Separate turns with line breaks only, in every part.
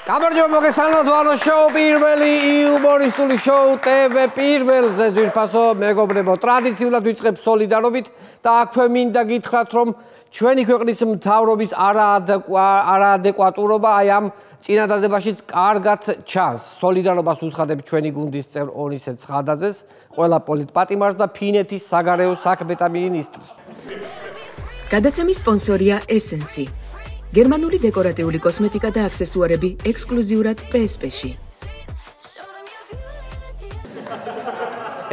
გამარჯობა მოგესალმებით ვანო შოუ პირველი იუმორისტული შოუ TV პირველზე ძვირფასო მეგობრებო ტრადიციულად ვიწყებ სოლიდარობით და აქვე მინდა გითხრათ რომ ჩვენი ქვეყნის მთავრობის არაადეკვატურობა აი ამ წინადადებაშიც კარგად ჩანს სოლიდარობას უცხადებ ჩვენი გუნდის წევრ ონისე ცხადაძეს ყველა პოლიტპატიმარს და ფინეთის საგარეო საქმეთა მინისტრს
გადაცემის სპონსორია ესენსი გერმანული დეკორატიული კოსმეტიკა და აქსესუარები ექსკლუზიურად PSP-ში.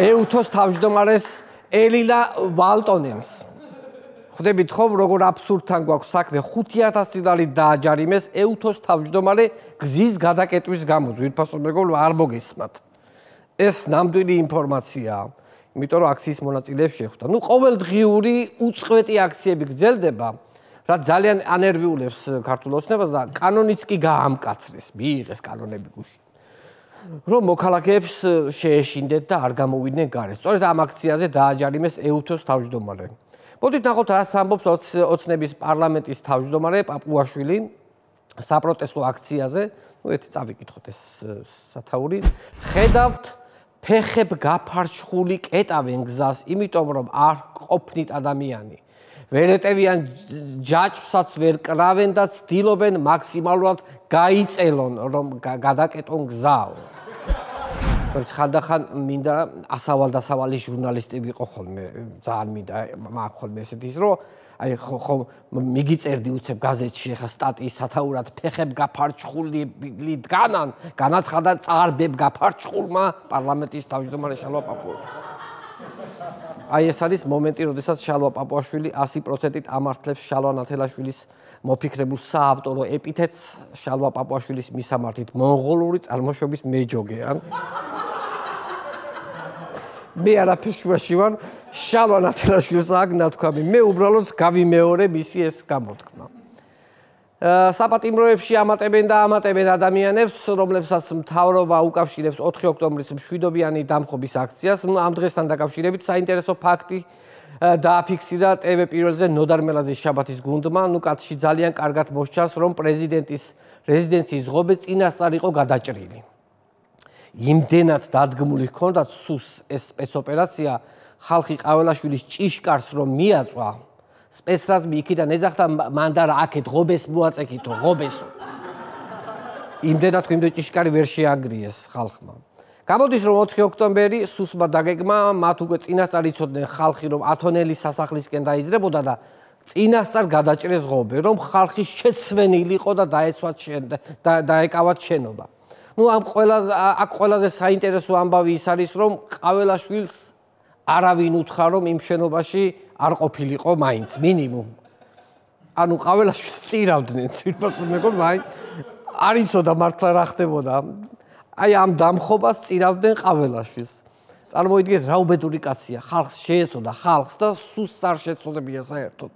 ეუთოს თავმჯდომარეს ელინა ვალტონენს. ხვდებით ხომ როგორ აბსურდთან გვაქვს საქმე 5000 წინალი დააჯარიმეს ეუთოს თავმჯდომარე გზის გადაკეტვის გამო ძვირფასო მეგობრებო არ მოგესმათ. ეს ნამდვილი ინფორმაციაა. იმიტომ რომ აქციის მონაწილეებს შეხვდა. ნუ ყოველდღიური უწყვეტი აქციები გრძელდება. რა ძალიან ანერვიულებს ქართულ ოცნებას და კანონიც კი გაამკაცრეს, მიიღეს კანონები გუშინ. რომ მოქალაქეებს შეეშინდეთ და არ გამოვიდნენ გარეთ. სწორედ ამ აქციაზე დააჯარიმეს ეუთოს თავმჯდომარე. მოდით ნახოთ რას ამბობს ოცნების პარლამენტის თავმჯდომარე პაპუაშვილი საპროტესტო აქციაზე. ნუ ერთი წავიკითხოთ ეს სათაური. ხედავთ ფეხებ გაფარჩხული კეტავენ გზას, იმიტომ რომ არ ყოფნით ადამიანი. ვერ ეტევიან ჯაჭვსაც ვერ კრავენ და ცდილობენ მაქსიმალურად გაიწელონ რომ გადაკეტონ გზაო. ხანდახან მინდა ასავალ-დასავალი ჟურნალისტი ვიყო ხოლმე, ძალიან მინდა მაქვს ხოლმე ესეთის რომ აი ხო მიგიწერდი უცებ გაზეთში ხა სტატიის სათაურად ფეხებ გაფარჩხული დგანან, განაცხადა წარბებ გაფარჩხულმა პარლამენტის თავმჯდომარე შალვა პაპუაშვილი. აი ეს არის მომენტი, როდესაც შალვა პაპუაშვილი 100%-ით ამართლებს შალვა ნათელაშვილის მოფიქრებულ საავტორო ეპითეტს შალვა პაპუაშვილის მისამართით მონღოლური წარმოშობის მეჯოგეან. მე არაფერში ვარ შალვა ნათელაშვილს აქ ნათქვამი. მე უბრალოდ გავიმეორე მისი ეს გამოთქმა. საპატიმროებში ამატებენ და ამატებენ ადამიანებს, რომლებსაც მთავრობა უკავშირებს 4 ოქტომბრის მშვიდობიანი დამხობის აქციას. ამ დღესთან დაკავშირებით საინტერესო ფაქტი დააფიქსირა TV პირველზე ნოდარ მელაძის შაბათის გუნდმა. ნუ კაცში ძალიან კარგად მოსჩანს, რომ პრეზიდენტის რეზიდენციის ღობე წინასწარ იყო გადაჭრილი. იმდენად დადგმული ჰქონდათ სუს ეს სპეცოპერაცია ხალხი ყაველაშვილის ჭიშკარს რომ მიაწვა სპეცრაზმი იქიდან ეძახდა მან და რა აქეთ ღობეს მოაწექითო ღობესო. იმდენად გვიმდე ჭიშკარი ვერ შეაგრიეს ხალხმა. გამოდის რომ 4 ოქტომბერი სუსმა დაგეგმა მათ უკვე წინასწარ იცოდნენ ხალხი რომ ათონელის სასახლისკენ დაიძრებოდა და წინასწარ გადაჭრეს ღობე რომ ხალხი შეცვენილი იყო და დაეკავათ შენობა. ნუ აქ ყველაზე საინტერესო ამბავი ის არის რომ ყაველაშვილს არავინ უთხრა რომ იმ შენობაში არ ყოფილიყო მაინც მინიმუმ. ანუ ყაველაშვილს წირავდნენ თვითონ მეგობრებო აი არ იცოდა მართლა რა ხდებოდა. აი ამ დამხობას წირავდნენ ყაველაშვილს. წარმოიდგინეთ რა უბედური კაცია, ხალხს შეეცოდა ხალხს და სუსს არ შეეცოდებია საერთოდ.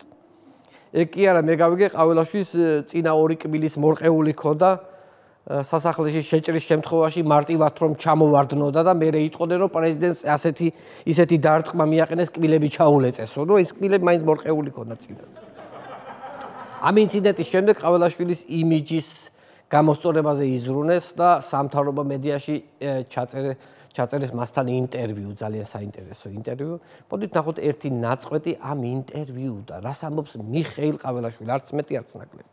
ეგ კი არა მე გავიგე ყაველაშვილს წინა 2 კბილის მორყეული ქონდა სასახლეში შეჭრის შემთხვევაში მარტივად რომ ჩამოვარდნოდა და მე იტყოდნენ რომ პრეზიდენტს ისეთი დარტყმა მიაყენეს კბილები ჩაულეწესო. ნუ ეს კბილები მაინც მორყეული ქონდა წინასწარ. ამ ინციდენტის შემდეგ ყაველაშვილის იმიჯის გამოსწორებაზე იზრუნეს და სამთავრობო მედიაში ჩაწერეს მასთან ინტერვიუ, ძალიან საინტერესო ინტერვიუ. მოდით ნახოთ ერთი ნაწყვეტი ამ ინტერვიუდან. რას ამბობს მიხეილ ყაველაშვილი, არც მეტი არც ნაკლები.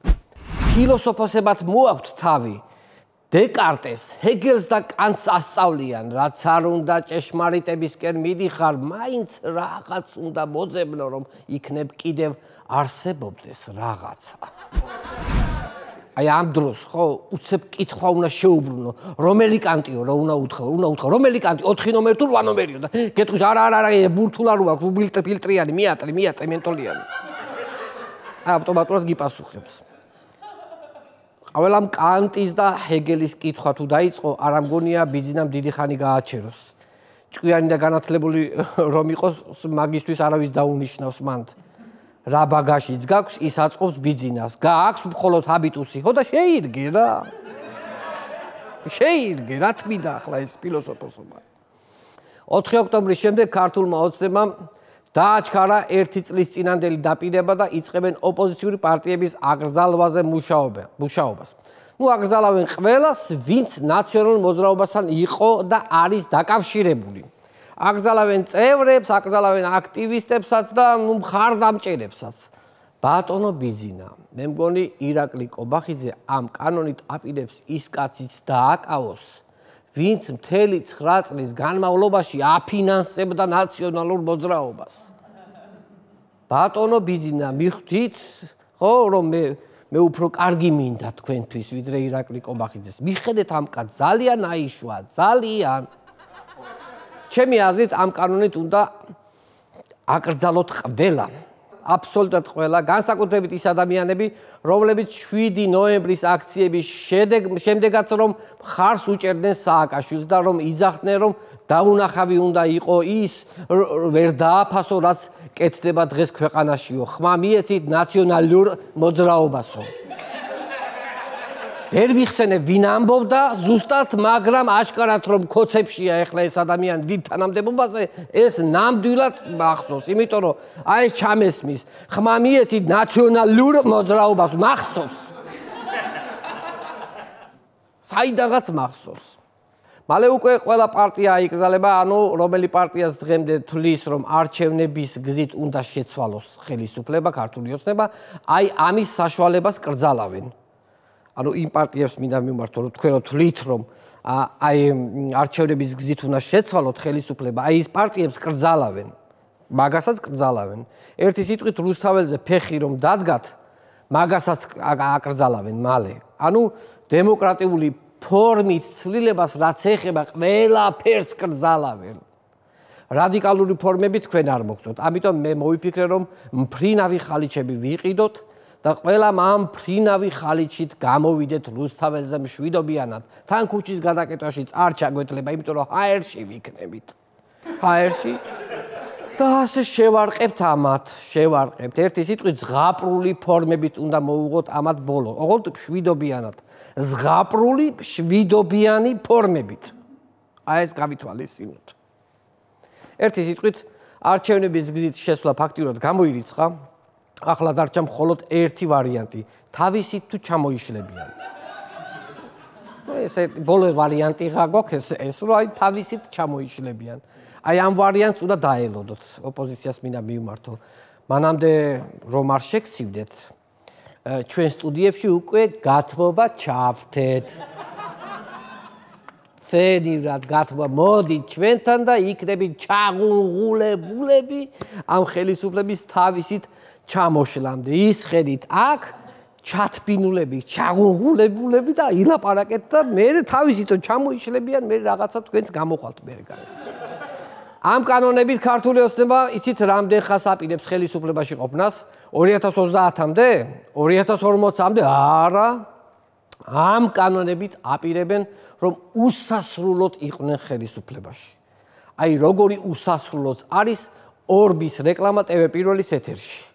ფილოსოფოსებად მოაქვთ თავი. დეკარტეს, ჰეგელს და კანტს ასწავლიან, რაც არ უნდა ჭეშმარიტებისკენ მიდიხარ, მაინც რაღაც უნდა მოძებნო, რომ იქნებ კიდევ არსებობდეს რაღაცა. აი ამ დროს ხო უცებ კითხვა უნდა შეუბრუნო, რომელი კანტიო რა უნდა უთხრა, რომელი კანტი 4 ნომერი თუ 8 ნომერიო და გეტყვის არა, ბურთულა რო აქვს, ფილტრიანი, მიატრი, მენტოლიანი. ავტომატურად გიპასუხებს. ყველამ კანტის და ჰეგელის კითხვა თუ დაიწყო, არ ამგონია ბიძინამ დიდი ხანი გააჩეროს. ჭკვიანი და განათლებული რომ იყოს, მაგისტვის არავის დაუნიშნავს მანდ. რა ბაგაჟიც გაქვს, ის აწყობს ბიძინას. გააქვს მხოლოდ ჰაბიტუსი, ხო და შეირგე რა. შეირგე, რა თმინდა ახლა ეს ფილოსოფოსობა. 4 ოქტომბრის შემდეგ ქართულმა ოცნებამ დააჩქარა 1 წლის წინანდელი დაპირება და იწყებენ ოპოზიციური პარტიების აკრძალვაზე მუშაობას. ნუ აკრძალავენ ყველას, ვინც ნაციონალურ მოძრაობასთან იყო და არის დაკავშირებული. აკრძალავენ წევრებს, აკრძალავენ აქტივისტებსაც და ნუ მხარდამჭერებსაც. ბატონო ბიძინა, მე მგონი ირაკლი კობახიძე ამ კანონით აპირებს ის კაციც დააკავოს, ვინც მთელი 9 წლის განმავლობაში აფინანსებდა ნაციონალურ მოძრაობას. ბატონო ბიძინა, მიხვდით, ხო, რომ მე უფრო კარგი მინდა თქვენთვის, ვიდრე ირაკლი კობახიძეს. მიხედეთ ამ კაცს, ძალიან აიშვა, ძალიან. ჩემი აზრით, ამ კანონით უნდა აკრძალოთ ყველა. აბსოლუტურად ყველა, განსაკუთრებით ის ადამიანები, რომლებიც 7 ნოემბრის აქციების შემდეგაც რომ მხარს უჭერდნენ სააკაშვილს და რომ იძახდნენ, რომ დაუნახავი უნდა იყო ის, ვერ დააფასო, რაც კეთდება დღეს ქვეყანაშიო. ხმა მიეცით ნაციონალურ მოძრაობასო. ვერ ვიხსენებ ვინ ამბობდა ზუსტად, მაგრამ აშკარად რომ ქოცებშია ეხლა ეს ადამიანი დიდ თანამდებობაზე, ეს ნამდვილად მახსოვს, იმიტომ რომ აი ეს ჩამესმის, ხმა მიეცით ნაციონალურ მოძრაობას, მახსოვს. საიდანაც მახსოვს. მალე უკვე ყველა პარტია აიკრძალება, ანუ რომელი პარტიას დღემდე თვლის, რომ არჩევნების გზით უნდა შეცვალოს ხელისუფლება, ქართული ოცნება, აი ამის საშუალებას კრძალავენ. ანუ იმ პარტიებს მინდა მიმართო, რომ თქვენ რო თვლით, რომ აი არჩევნების გზით უნდა შეცვალოთ ხელისუფლება, აი ის პარტიებს კრძალავენ, მაგასაც კრძალავენ. ერთი სიტყვით რუსთაველზე ფეხი რომ დადგათ, მაგასაც აკრძალავენ მალე. ანუ დემოკრატიული ფორმით ცვლილებას რაც ეხება, ყველაფერს კრძალავენ. რადიკალური ფორმები თქვენ არ მოგწოთ. ამიტომ მე მოვიფიქრე, რომ მფრინავი ხალიჩები ვიყიდოთ და ყველამ ამ მფრინავი ხალიჩით გამოვიდეთ რუსთაველზე მშვიდობიანად. თან ქუჩის გადაკეთვაშიც არ ჩაგვეძლება, იმიტომ რომ ჰაერში ვიქნებით. ჰაერში და ასე შევარყებთ ამათ, შევარყებთ. ერთი სიტყვით ზღაპრული ფორმებით უნდა მოუღოთ ამათ ბოლო. ოღონდ მშვიდობიანად. ზღაპრული, მშვიდობიანი ფორმებით. აი ეს გავითვალისწინოთ. ერთი სიტყვით არჩევნების გზით შესვლა ფაქტიურად გამოირიცხა. ახლა დარჩა მხოლოდ ერთი ვარიანტი, თავისით თუ ჩამოიშლებიან. ესე ბოლო ვარიანტი გაგვაქვს ეს, რომ აი თავისით ჩამოიშლებიან. აი ამ ვარიანტს უნდა დაელოდოთ, ოპოზიციას მინდა მივმართო. მანამდე რომ არ შეგცივდეთ, ჩვენ სტუდიებში უკვე გათბობა ჩავთეთ. ფედივრად გათბობა, მოდით ჩვენთან და იქნებით ჩაღუნღულებულები ამ ხელისუფლების თავისით ჩამოშლამდე. ისხედით აქ ჩათბინულები, ჩაღუნღულებულები და ილაპარაკეთ და მე თავისითო ჩამოიშლებიან, მე რაღაცა თქვენს გამოხვალთ მე გარეთ. ამ კანონებით ქართული ოცნება იცით რამდენ ხანს აპირებს ხელისუფლებაში ყოფნას? 2030-მდე? 2040-მდე? არა. ამ კანონებით აპირებენ, რომ უსასრულოდ იყვნენ ხელისუფლებაში. აი როგორი უსასრულოც არის ორბის რეკლამა TV პირველის ეთერში.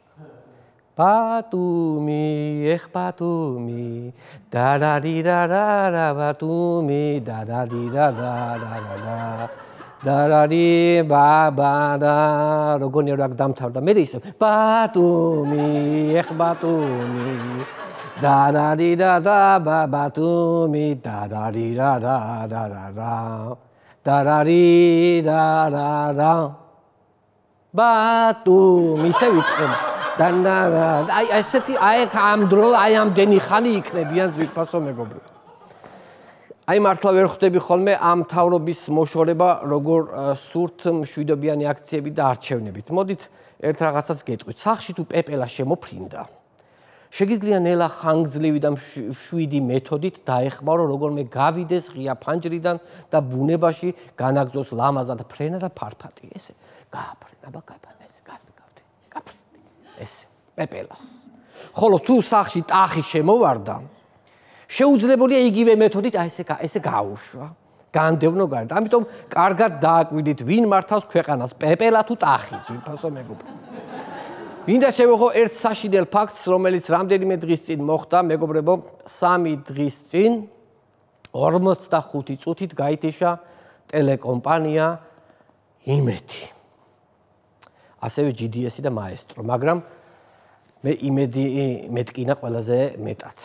ბატუმი, ეხ ბატუმი, დარარირარარა ბატუმი, დარარირარარა. დარარი ბაბარა, როგორი აქ დამთავრდა. მე ისე ბატუმი, ეხ ბატუმი, დარარირარა ბატუმი, დარარირარარა. დარარირარარა. ბატუმი, ისე ვიწყებ. აი ესეთი აი ამ დრო აი ამდენი ხანი იქნებიან ძვირფასო მეგობრებო. აი მართლა ვერ ხვდები ხოლმე ამ მთავრობის მოშორება როგორ სურთ მშვიდობიანი აქციები და არჩევნებით. მოდით ერთ რაღაცას გეტყვით. სახში თუ პეპელა შემოფრინდა, შეგიძლია ნელა ხანგრძლივი და მშვიდი მეთოდით დაეხმარო როგორმე გავიდეს ღია ფანჯრიდან და ბუნებაში განაგზოს ლამაზად ფრენა და ფარფატი. ესე გააფრენა და გაფრენ. ეს პეპელას. ხოლო თუ სახში ტახი შემოვარდა, შეუძლებელია იგივე მეთოდით ესე გაუშვა. განდევნო გარეთ. ამიტომ კარგად დააკვირდით, ვინ მართავს ქვეყანას, პეპელა თუ ტახი, ძვირფასო მეგობრებო. მინდა შევეხო ერთ საშინელ ფაქტს, რომელიც რამდენიმე დღის წინ მოხდა, მეგობრებო, 3 დღის წინ 45 წუთით გაითიშა ტელეკომპანია იმედი. ასევე GDS და მაესტრო, მაგრამ მე იმედი მეტკინა ყველაზე მეტად.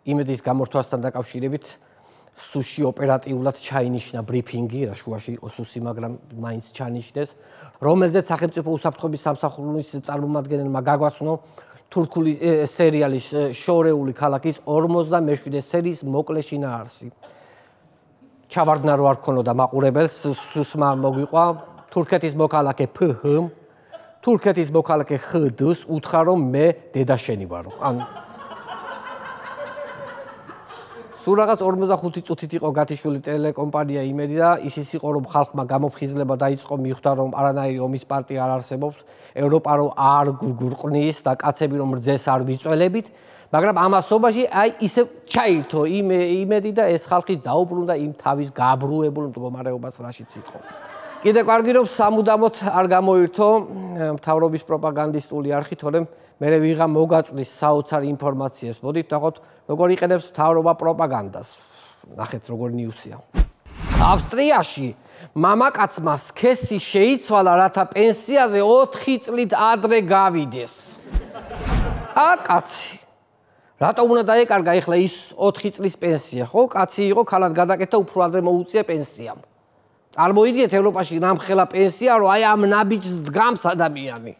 იმედის გამორთვასთან დაკავშირებით სუში ოპერატიულად ჩაინიშნა ბრიფინგი, რა შუაში იყო სუსი, მაგრამ მაინც ჩაინიშნეს, რომელზეც სახელმწიფო უსაფრთხოების სამსახურის წარმომადგენელმა გაგვაცნო თურქული სერიალის შორეული ქალაქის 47 სერიის მოკლე შინაარსი. ჩავარდნა რო არ ქონოდა მაყურებელს, სუსმა მოგვიყვა თურქეთის მოქალაქე PH, თურქეთის მოქალაქე XD-ს უთხრა რომ მე დედა შენი ვარო. ან სულ რაღაც 45 წუთით იყო გათიშული ტელეკომპანია იმედი და ის იყო რომ ხალხმა გამოფხიზლება დაიწყო მიხვდა რომ არანაირი ომის პარტია არ არსებობს, ევროპა რომ არ გურყნის და კაცები რომ რძეს არ ვიწველებით, მაგრამ ამასობაში აი ისე ჩაირთო იმედი და ეს ხალხი დაუბრუნდა იმ თავის გაბრუებულ მდგომარეობას რაშიც იყო. კიდე კარგი რომ სამუდამოდ არ გამოირთო მთავრობის პროპაგანდისტული არხი, თორემ მერე ვიღა მოგაწვდის საოცარ ინფორმაციას. მოდით ნახოთ როგორ იყენებს მთავრობა პროპაგანდას. ნახეთ როგორ ნიუსია. ავსტრიაში მამაკაცმა სქესი შეიცვალა, რათა პენსიაზე 4 წლით ადრე გავიდეს. კაცი. რატომ უნდა დაეკარგა ეხლა ის 4 წლის პენსია, ხო? კაცი იყო, ქალად გადაკეთდა, უფრო ადრე მოუწია პენსიამ. წარმოიდგინეთ ევროპაში ნამხელა პენსია, რომ აი ამ ნაბიჯს დგამს ადამიანი.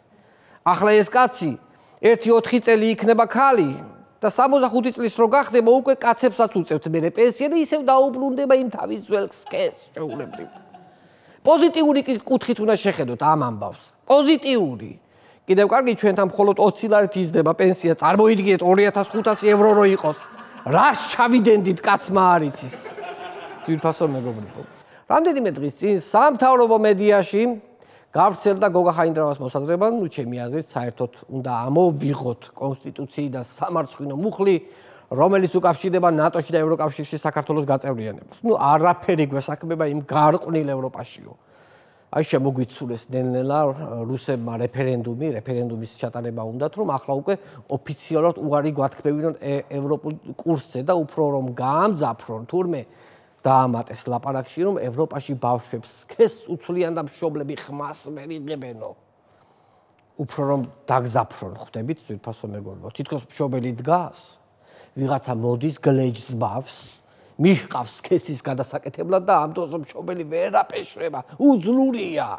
ახლა ეს კაცი 1-4 წელი იქნება ქალი და 65 წლის რო გახდება, უკვე კაცებსაც უწევთ მერე პენსია და ისევ დაუბრუნდება იმ თავის ძველ სქესს შეულებრივ. პოზიტიური კუთხით უნდა შეხედოთ ამ ამბავს. პოზიტიური. კიდევ კარგი ჩვენთან მხოლოდ 20 ლარით იზრდება პენსია, წარმოიდგინეთ 2500 евро რო იყოს. რას ჩავიდენდით კაცმა არ იცის. ძვირფასო მეგობრებო. რამდენიმე დღის წინ სამთავრობო მედიაში გავრცელდა გოგა ხაინდრავას მოსაზრება, ნუ ჩემი აზრით საერთოდ უნდა ამოვიღოთ კონსტიტუციიდან სამარცხვინო მუხლი, რომელიც უკავშირდება ნატოში და ევროკავშირში საქართველოს გაწევრიანებას. ნუ არაფერი გვესაქმება იმ გარყვნილ ევროპაშიო. აი შემოგვიცულეს ნელ-ნელა რუსებმა რეფერენდუმის ჩატარება უნდათ, რომ ახლა უკვე ოფიციალურად უარი გვათქმევინონ ევროპულ კურსზე და უფრო რომ გაამძაფრონ თურმე დაამატეს ლაპარაკში, რომ ევროპაში ბავშვებს სქესს უცვლიან და მშობლები ხმას ვერ იღებენო. უფრო რომ დაგზაფრონ, ხვდებით, ძვირფასო მეგობრებო. თითქოს მშობელი დგას, ვიღაცა მოდის, გლეჯს ბავს, მიჰყავს სქესის გადასაკეთებლად და ამ დროს მშობელი ვერ აპეშრება, უძლურია.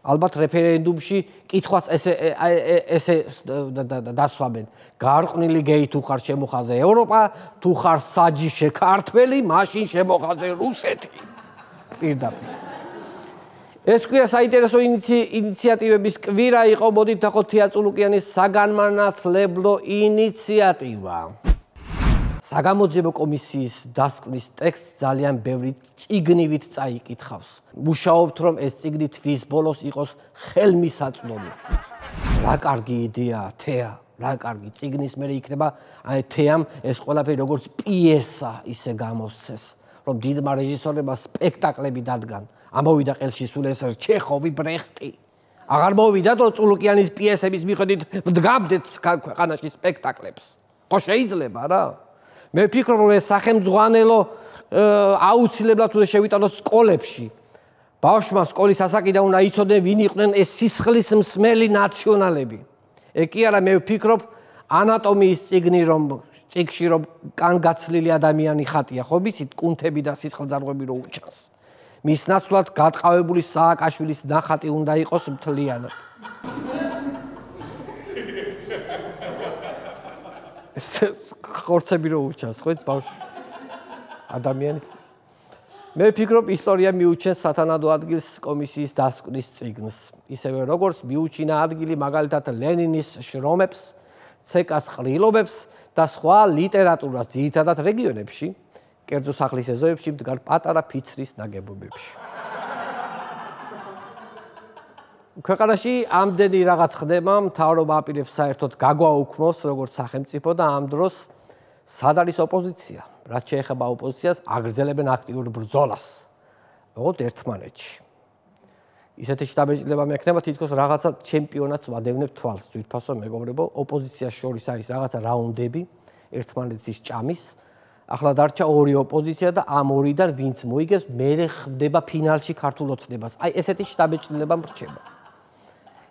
ალბათ რეფერენდუმში კითხვაც ესე დასვამენ. გარყვნილი გეი თუ ხარ შემოხაზე ევროპა, თუ ხარ საჯიშე ქართველი, მაშინ შემოხაზე რუსეთი. პირდაპირ. ეს კვირა საინტერესო ინიციატივების კვირა იყო, მოდით ნახოთ თეატრულუკიანის საგანმანათლებლო ინიციატივა. საგამოძიებო კომისიის დასკვნის ტექსტს ძალიან ბევრი წიგნივით წაიკითხავს. მუშაობთ, რომ ეს წიგნი თვის ბოლოს იყოს ხელმისაწვდომი. რა კარგი იდეაა, თეა, რა კარგი წიგნის მერე იქნება, აი თეამ ეს ყველაფერი როგორც პიესა ისე გამოსცეს, რომ დიდმა რეჟისორებმა სპექტაკლები დადგან. ამოვიდა ყელში სულ ეს ჩეხოვი, ბრეხტი. აღარ მოვიდათ, რომ წულუკიანის პიესების მიხედვით ვდგამდეთ ქვეყანაში სპექტაკლებს. ხო შეიძლება რა? მე ვფიქრობ, რომ ეს სახელმძღვანელო აუცილებლად უნდა შევიტანოთ სკოლებში. ბავშვმა სკოლის ასაკიდან უნდა იცოდნენ, ვინ იყვნენ ეს სისხლის მსმელი ნაციონალები. ეგ კი არა, მე ვფიქრობ, ანატომიის წიგნში რომ კანგაცლილი ადამიანი ხატია, ხო ვიცით, კუნთები და სისხლძარღვები რო უჩანს. მის ნაცვლად გატყავებული სააკაშვილის ნახატი უნდა იყოს მთლიანად. ხორცები რო უჩანს, ხო ბავშვი ადამიანის. მე ვფიქრობ, ისტორია მიუჩენს სათანადო ადგილს კომისიის დასკვნის წიგნს. ისევე როგორც მიუჩინა ადგილი მაგალითად ლენინის შრომებს, ცეკას ყრილობებს და სხვა ლიტერატურას ძირითადად რეგიონებში, კერძო სახლის ეზოებში მდგარ პატარა ფიცრის ნაგებობებში. ქვეყანაში ამდენი რაღაც ხდება, მთავრობა აპირებს საერთოდ გაგვაუქმოს როგორც სახელმწიფო და ამ დროს სად არის ოპოზიცია? რაც შეეხება ოპოზიციას, აგრძელებენ აქტიურ ბრძოლას. ოღონდ ერთმანეთში. ისეთი შთაბეჭდილება მექნება, თითქოს რაღაცა ჩემპიონატს ვადევნებ თვალს, ძვირფასო მეგობრებო, ოპოზიციას შორის არის რაღაცა რაუნდები, ერთმანეთის ჭამის. ახლა დარჩა ორი ოპოზიცია და ამ ორიდან ვინც მოიგებს, მერე ხდება ფინალში ქართულ ოცნებას. აი ესეთი შთაბეჭდილება მრჩება.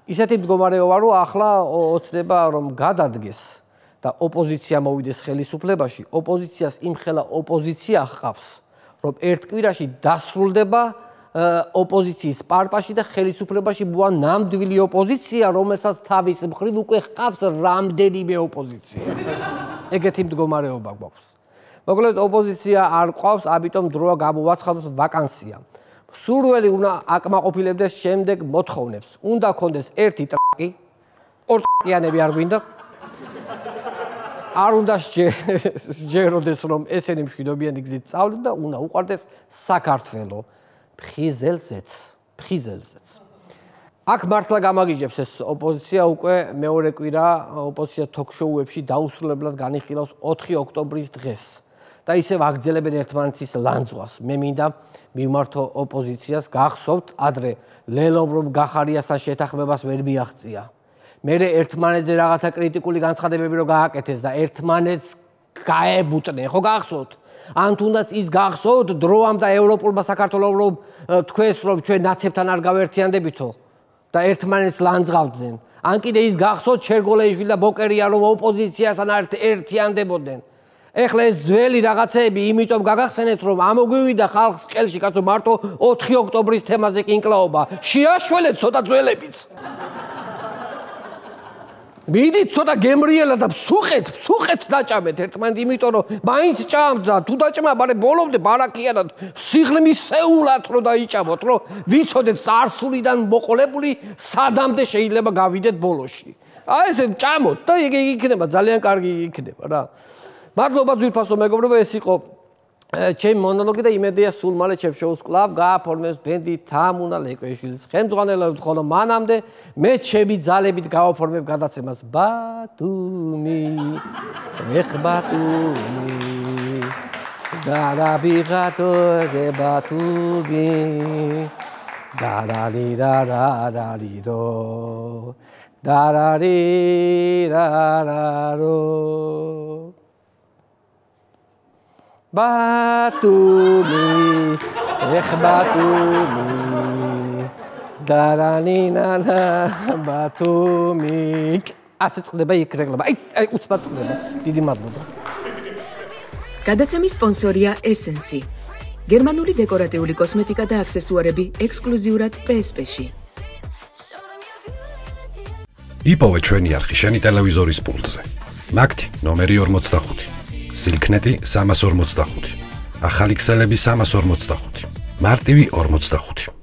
ისეთი მდგომარეობა, რომ ახლა ოცნება რომ გადადგეს და ოპოზიცია მოვიდეს ხელისუფლებაში, ოპოზიციას იმხელა ოპოზიცია ჰყავს, რომ ერთ კვირაში დასრულდება ოპოზიციის პარპაში და ხელისუფლებაში ბუა ნამდვილი ოპოზიცია, რომელსაც თავის მხრივ უკვე ჰყავს რამდენიმე ოპოზიცია. ეგეთი მდგომარეობა გვაქვს. მოკლედ ოპოზიცია არ ყავს, ამიტომ დროა გამოვაცხადოთ ვაკანსია. სურველი უნდა აკმაყოფილებდეს შემდეგ მოთხოვნებს. უნდა ქონდეს ერთი ტრაკი, ორ ტრაკიანები არ გვინდა. არ უნდა სჯეროდეს, რომ ესენი მშვიდობიანი გზით სწავლენ და უნდა უყვარდეს საქართველო. ფხიზელზეც. აქ მართლა გამაგიჟებს ეს ოპოზიცია უკვე მეორე კვირა ოპოზიცია თოქ-შოუებში დაუსრულებლად განიხილავს 4 ოქტომბრის დღეს. და ისევ აგრძელებენ ერთმანეთის ლანძღვას. მე მინდა მივმართო ოპოზიციას, გახსოვთ ადრე ლელომ რომ გახარიასთან შეთანხმებას ვერ მიაღწია. მერე ერთმანეთზე რაღაცა კრიტიკული განცხადებები რო გააკეთეს და ერთმანეთს გაებუტნენ, ხო გახსოვთ? ან თუნდაც ის გახსოვთ დროამ და ევროპულმა საქართველომ რომ თქვენს რომ ჩვენ ნაცებთან არ გავერთიანდებითო და ერთმანეთს ლანძღავდნენ. ან კიდე ის გახსოვთ შერგოლეიშვილი და ბოკერია რომ ოპოზიციასთან ერთიანდებოდნენ. ეხლა ეს ძველი რაღაცეები იმიტომ გაგახსენეთ რომ ამოგვივიდა ხალხს ყელში კაცო მარტო 4 ოქტომბრის თემაზე კინკლაობა. შეაშველეთ ცოტა ძველებიც. მიდით ცოტა გემრიელა და ფსუხეთ დაჭამეთ ერთმანეთ, იმიტომ რომ მაინც ჭამთ და თუ დაჭმა, ბარე ბოლომდე ბარაკიანად სიღრმისეულად რომ დაიჭამოთ, რომ ვიცოდეთ წარსულიდან მოყოლებული სადამდე შეიძლება გავიდეთ ბოლოში. აი ესე ჭამოთ და იგი იქნება ძალიან კარგი იქნება რა. მადლობა ძვირფასო მეგობრებო, ეს იყო ჩემი მონოლოგი და იმედია სულ მალე ჩემ შოუს კლავ გააფორმებს ბენდი თამუნა ლეკვეშვილის ხელმძღვანელობით, ხოლო მანამდე მე ჩემი ძალებით გავაფორმებ გადაცემას ბათუმი დარაბიღატო ზე ბათუმი დარალირარარალირო დარალირარარო ბათუმი დარანინანა ბათუმი ასე წყდება იქრეგლება. აი უცბად წყდება. დიდი მადლობა.
გადაცემის სპონსორია ესენსი. გერმანული დეკორატიული კოსმეტიკა და აქსესუარები ექსკლუზიურად PSP-ში.
იპოვე ჩვენი არხი შენი ტელევიზორის პულტზე. მაგთი ნომერი 45. სილქნეტი 345. ახალი ქსელები 345. მარტივი 45.